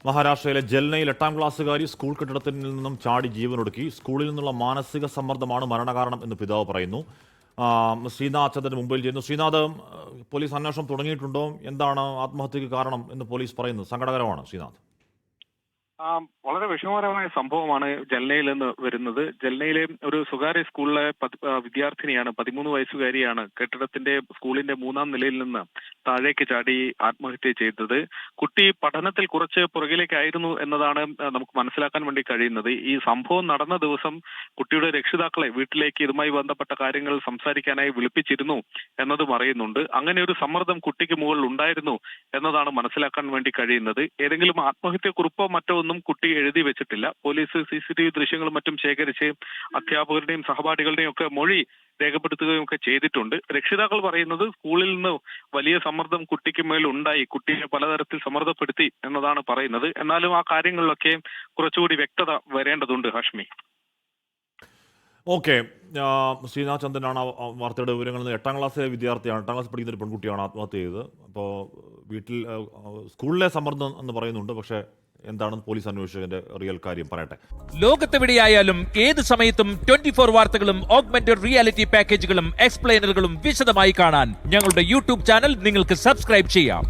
മഹാരാഷ്ട്രയിലെ ജൽനയിൽ 8ാം ക്ലാസ്സുകാരി സ്കൂൾ കെട്ടിടത്തിൽ നിന്നും ചാടി ജീവനൊടുക്കി. സ്കൂളിൽ നിന്നുള്ള മാനസിക സമ്മർദ്ദമാണ് മരണകാരണം എന്ന് പിതാവ് പറയുന്നു. ശ്രീനാഥ് ചന്ദ്രൻ മുംബൈയിൽ ചെയ്യുന്നു. ശ്രീനാഥ്, പോലീസ് അന്വേഷണം തുടങ്ങിയിട്ടുണ്ടോ? എന്താണ് ആത്മഹത്യക്ക് കാരണം എന്ന് പോലീസ് പറയുന്നു? സങ്കടകരമാണ് ശ്രീനാഥ്. വളരെ വിഷമകരമായ സംഭവമാണ് ജൽനയിൽ നിന്ന് വരുന്നത്. ജൽനയിലെ ഒരു സ്വകാര്യ സ്കൂളിലെ വിദ്യാർത്ഥിനിയാണ്, 13 വയസ്സുകാരിയാണ് സ്കൂളിന്റെ 3ാം നിലയിൽ നിന്ന് താഴേക്ക് ചാടി ആത്മഹത്യ ചെയ്തത്. കുട്ടി പഠനത്തിൽ കുറച്ച് പുറകിലേക്കായിരുന്നു എന്നതാണ് നമുക്ക് മനസ്സിലാക്കാൻ വേണ്ടി കഴിയുന്നത്. ഈ സംഭവം നടന്ന ദിവസം കുട്ടിയുടെ രക്ഷിതാക്കളെ വീട്ടിലേക്ക് ഇതുമായി ബന്ധപ്പെട്ട കാര്യങ്ങൾ സംസാരിക്കാനായി വിളിപ്പിച്ചിരുന്നു എന്നതും അറിയുന്നുണ്ട്. അങ്ങനെ ഒരു സമ്മർദ്ദം കുട്ടിക്ക് മുകളിൽ ഉണ്ടായിരുന്നു എന്നതാണ് മനസ്സിലാക്കാൻ വേണ്ടി കഴിയുന്നത്. ഏതെങ്കിലും ആത്മഹത്യക്കുറിപ്പോ മറ്റോ കുട്ടി എഴുതി വെച്ചിട്ടില്ല. പോലീസ് CCTV ദൃശ്യങ്ങളും മറ്റും ശേഖരിച്ച് അധ്യാപകരുടെയും സഹപാഠികളുടെയും ഒക്കെ മൊഴി രേഖപ്പെടുത്തുകയും ഒക്കെ ചെയ്തിട്ടുണ്ട്. രക്ഷിതാക്കൾ പറയുന്നത് സ്കൂളിൽ നിന്ന് വലിയ സമ്മർദ്ദം കുട്ടിക്ക് മേൽ ഉണ്ടായി, കുട്ടിയെ പലതരത്തിൽ സമ്മർദ്ദപ്പെടുത്തി എന്നതാണ് പറയുന്നത്. എന്നാലും ആ കാര്യങ്ങളിലൊക്കെ കുറച്ചുകൂടി വ്യക്തത വരേണ്ടതുണ്ട്. ഹാഷ്മി. ഓക്കെ, ശ്രീനാഥ് ചന്ദ്രനാണ് വാർത്തയുടെ വിവരങ്ങളിൽ. 8ാം ക്ലാസ്സിലെ വിദ്യാർത്ഥിയാണ്, 8ാം ക്ലാസ് പഠിക്കുന്ന ഒരു പെൺകുട്ടിയാണ് ആത്മഹത്യ ചെയ്തത്. അപ്പോൾ വീട്ടിൽ സ്കൂളിലെ സമ്മർദ്ദം എന്ന് പറയുന്നുണ്ട്. പക്ഷേ എന്താണെന്ന് പോലീസ് അന്വേഷകന്റെ റിയൽ കാര്യം പറയട്ടെ. ലോകത്തെവിടെയായാലും ഏത് സമയത്തും 24 വാർത്തകളും ഓഗ്മെന്റഡ് റിയാലിറ്റി പാക്കേജുകളും എക്സ്പ്ലെയിനറുകളും വിശദമായി കാണാൻ ഞങ്ങളുടെ യൂട്യൂബ് ചാനൽ നിങ്ങൾക്ക് സബ്സ്ക്രൈബ് ചെയ്യാം.